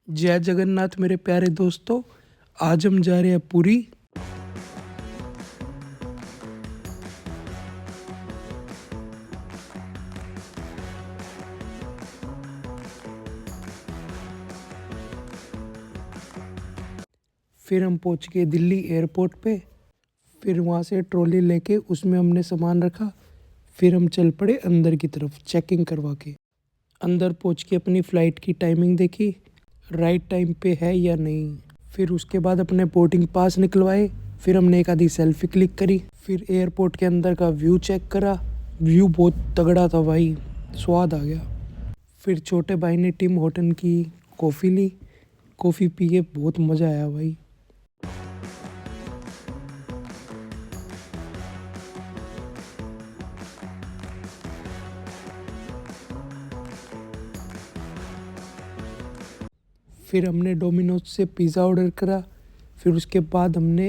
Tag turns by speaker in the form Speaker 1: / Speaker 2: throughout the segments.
Speaker 1: जय जगन्नाथ मेरे प्यारे दोस्तों। आज हम जा रहे हैं पुरी। फिर हम पहुंच गए दिल्ली एयरपोर्ट पे। फिर वहाँ से ट्रॉली लेके उसमें हमने सामान रखा। फिर हम चल पड़े अंदर की तरफ चेकिंग करवा के। अंदर पहुंच के अपनी फ़्लाइट की टाइमिंग देखी, राइट टाइम पे है या नहीं। फिर उसके बाद अपने बोर्डिंग पास निकलवाए। फिर हमने एक आधी सेल्फी क्लिक करी। फिर एयरपोर्ट के अंदर का व्यू चेक करा। व्यू बहुत तगड़ा था भाई, स्वाद आ गया। फिर छोटे भाई ने टिम हॉर्टन की कॉफ़ी ली। कॉफ़ी पी के बहुत मज़ा आया भाई। फिर हमने डोमिनोज से पिज़्ज़ा ऑर्डर करा। फिर उसके बाद हमने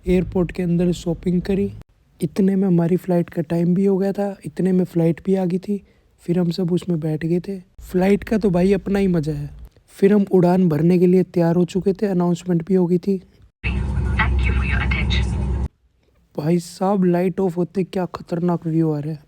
Speaker 1: एयरपोर्ट के अंदर शॉपिंग करी। इतने में हमारी फ़्लाइट का टाइम भी हो गया था, इतने में फ़्लाइट भी आ गई थी। फिर हम सब उसमें बैठ गए थे। फ़्लाइट का तो भाई अपना ही मज़ा है। फिर हम उड़ान भरने के लिए तैयार हो चुके थे, अनाउंसमेंट भी हो गई थी। भाई साहब लाइट ऑफ होते क्या खतरनाक व्यू आ रहा है।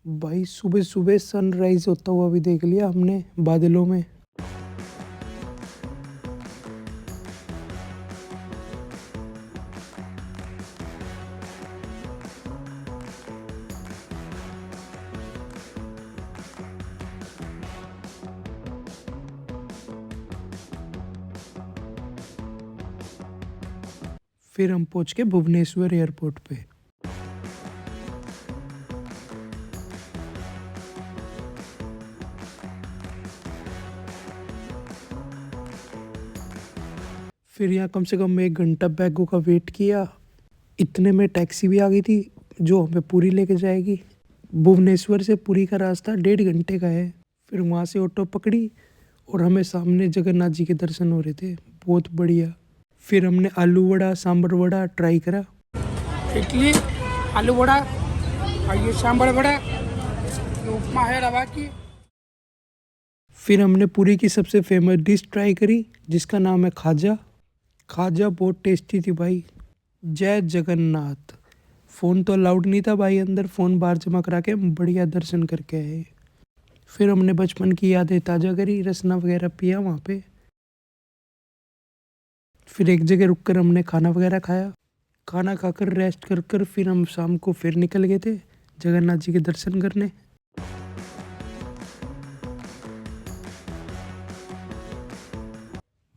Speaker 1: भाई सुबह सुबह सनराइज होता हुआ भी देख लिया हमने बादलों में। फिर हम पहुंच के भुवनेश्वर एयरपोर्ट पे। फिर यहाँ कम से कम 1 घंटा बैगों का वेट किया। इतने में टैक्सी भी आ गई थी जो हमें पुरी लेके जाएगी। भुवनेश्वर से पुरी का रास्ता 1.5 घंटे का है। फिर वहाँ से ऑटो पकड़ी और हमें सामने जगन्नाथ जी के दर्शन हो रहे थे, बहुत बढ़िया। फिर हमने आलू वड़ा सांभर वड़ा ट्राई करा।
Speaker 2: इडली, आलू वड़ा और ये सांभर वड़ा, ये उपमा है रवा की।
Speaker 1: फिर हमने पुरी की सबसे फेमस डिश ट्राई करी जिसका नाम है खाजा। खाजा बहुत टेस्टी थी भाई। जय जगन्नाथ। फ़ोन तो अलाउड नहीं था भाई अंदर, फ़ोन बाहर जमा करा के हम बढ़िया दर्शन करके आए। फिर हमने बचपन की यादें ताज़ा करी, रसना वगैरह पिया वहाँ पे। फिर एक जगह रुक कर हमने खाना वगैरह खाया। खाना खाकर रेस्ट कर कर फिर हम शाम को फिर निकल गए थे जगन्नाथ जी के दर्शन करने।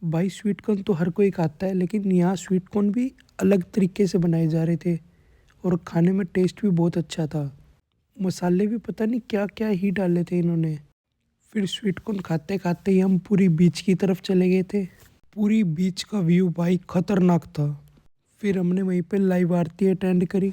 Speaker 1: भाई स्वीट कॉर्न तो हर कोई खाता है, लेकिन यहाँ स्वीट कॉर्न भी अलग तरीके से बनाए जा रहे थे और खाने में टेस्ट भी बहुत अच्छा था। मसाले भी पता नहीं क्या क्या ही डाले थे इन्होंने। फिर स्वीट कॉर्न खाते खाते ही हम पूरी बीच की तरफ चले गए थे। पूरी बीच का व्यू भाई खतरनाक था। फिर हमने वहीं पे लाइव आरती अटेंड करी।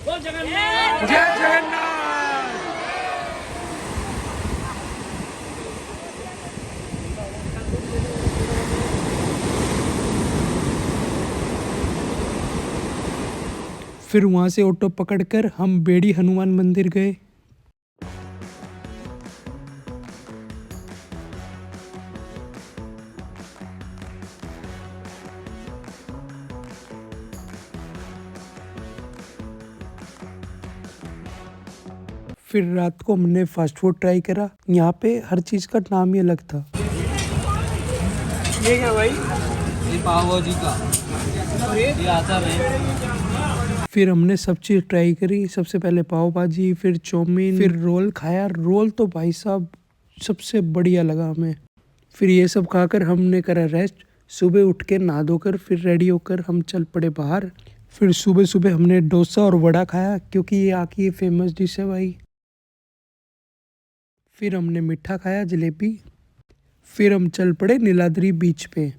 Speaker 2: जय जगन्नाथ।
Speaker 1: फिर वहाँ से ऑटो पकड़कर हम बेड़ी हनुमान मंदिर गए। फिर रात को हमने फास्ट फूड ट्राई करा। यहाँ पे हर चीज़ का नाम ही अलग था।
Speaker 2: ये क्या भाई?
Speaker 3: ये पाव भाजी का,
Speaker 2: और ये
Speaker 3: ये आता है।
Speaker 1: फिर हमने सब चीज़ ट्राई करी। सबसे पहले पाव भाजी, फिर चाउमीन, फिर रोल खाया। रोल तो भाई साहब सबसे बढ़िया लगा हमें। फिर ये सब खाकर हमने करा रेस्ट। सुबह उठ के नहा धोकर फिर रेडी होकर हम चल पड़े बाहर। फिर सुबह सुबह हमने डोसा और वड़ा खाया, क्योंकि ये यहाँ की फेमस डिश है भाई। फिर हमने मीठा खाया, जलेबी। फिर हम चल पड़े नीलाद्री बीच पे।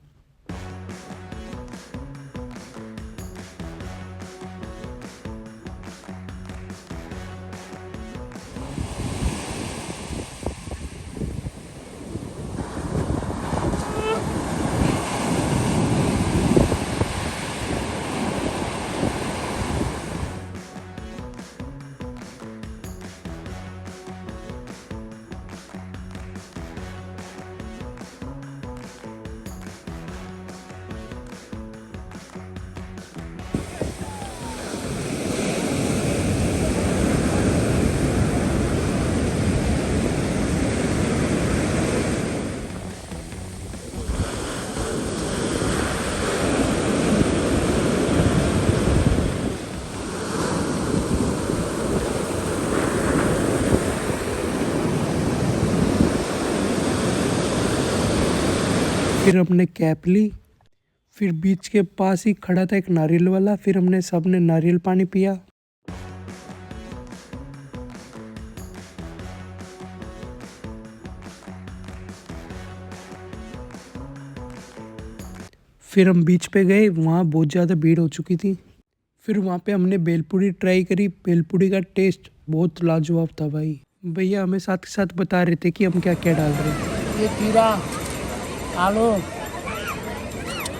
Speaker 1: फिर हमने कैप ली। फिर बीच के पास ही खड़ा था एक नारियल वाला। फिर हमने सबने नारियल पानी पिया। फिर हम बीच पे गए, वहाँ बहुत ज़्यादा भीड़ हो चुकी थी। फिर वहाँ पे हमने भेलपूरी ट्राई करी। भेलपूरी का टेस्ट बहुत लाजवाब था भाई। भैया हमें साथ के साथ बता रहे थे कि हम क्या क्या डाल रहे हैं।
Speaker 2: ये खीरा, आलू,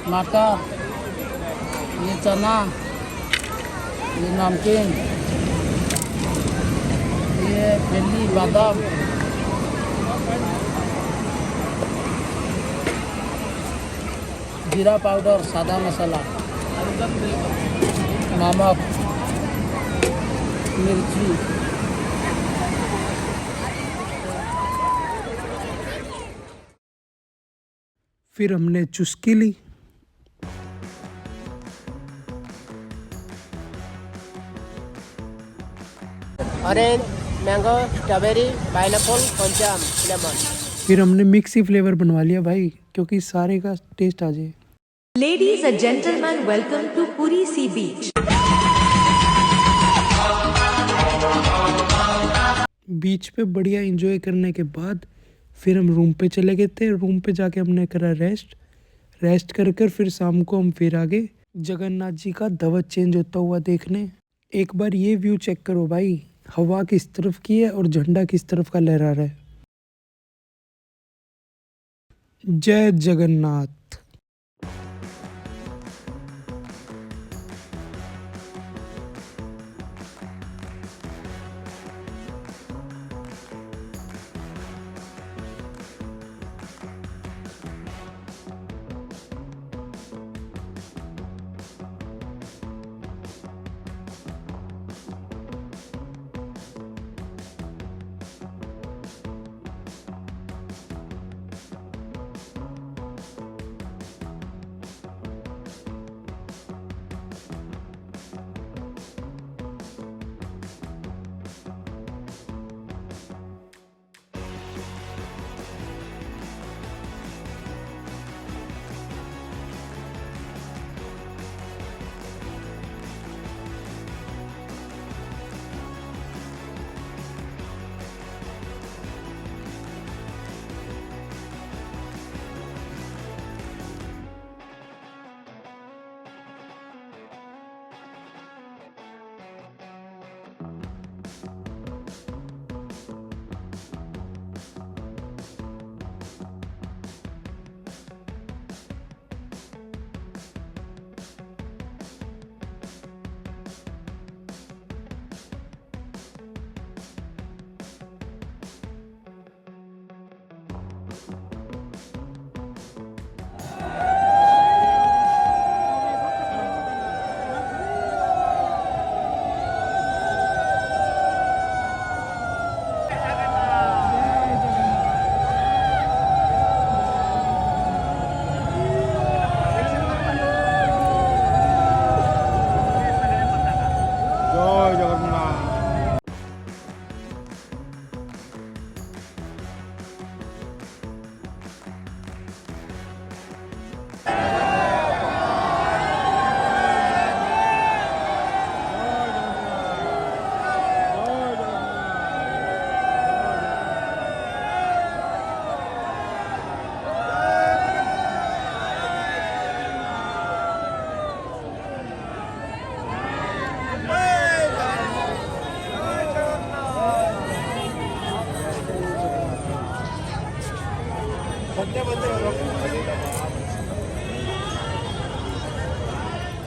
Speaker 2: मटर, ये चना, ये नमकीन, ये फली, बादाम, जीरा पाउडर, सादा मसाला, नमक, मिर्ची।
Speaker 1: फिर हमने चुस्की ली।
Speaker 4: ऑरेंज, मैंगो, स्ट्रॉबेरी, पाइनएप्पल, पंचाम, लेमन।
Speaker 1: फिर हमने मिक्स ही फ्लेवर बनवा लिया भाई, क्योंकि सारे का टेस्ट आ जाए।
Speaker 5: Ladies and gentlemen, welcome to Puri Sea Beach.
Speaker 1: बीच पे बढ़िया एंजॉय करने के बाद फिर हम रूम पे चले गए थे। रूम पे जाके हमने करा रेस्ट कर कर फिर शाम को हम फिर आगे जगन्नाथ जी का ध्वज चेंज होता हुआ देखने। एक बार ये व्यू चेक करो भाई, हवा किस तरफ की है और झंडा किस तरफ का लहरा रहा है। जय जगन्नाथ।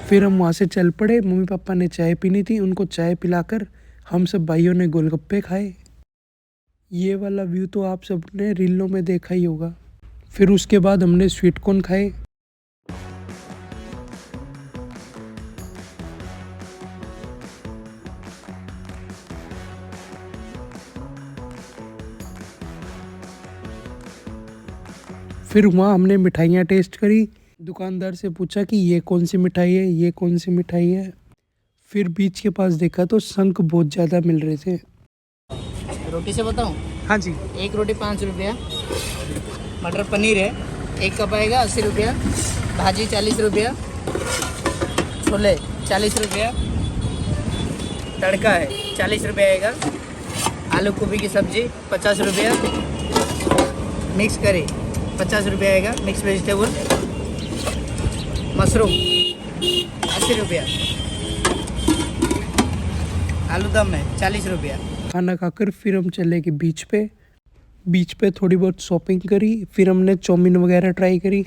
Speaker 1: फिर हम वहाँ से चल पड़े। मम्मी पापा ने चाय पीनी थी, उनको चाय पिलाकर हम सब भाइयों ने गोलगप्पे खाए। ये वाला व्यू तो आप सबने रीलों में देखा ही होगा। फिर उसके बाद हमने स्वीट कॉर्न खाए। फिर वहाँ हमने मिठाइयाँ टेस्ट करी। दुकानदार से पूछा कि ये कौन सी मिठाई है, ये कौन सी मिठाई है। फिर बीच के पास देखा तो शंख बहुत ज़्यादा मिल रहे थे।
Speaker 4: रोटी से बताऊं?
Speaker 1: हाँ जी।
Speaker 4: एक रोटी 5 रुपया, मटर पनीर है, एक कप आएगा 80 रुपया, भाजी 40 रुपया, छोले 40 रुपया, तड़का है 40 रुपया आएगा, आलू गोभी की सब्जी 50 रुपया, मिक्स करी 50 रुपया आएगा, मिक्स वेजिटेबल, मशरूम 80 रुपया, आलू दम है 40 रुपया।
Speaker 1: खाना खाकर फिर हम चले गए बीच पे। बीच पे थोड़ी बहुत शॉपिंग करी। फिर हमने चाउमीन वगैरह ट्राई करी।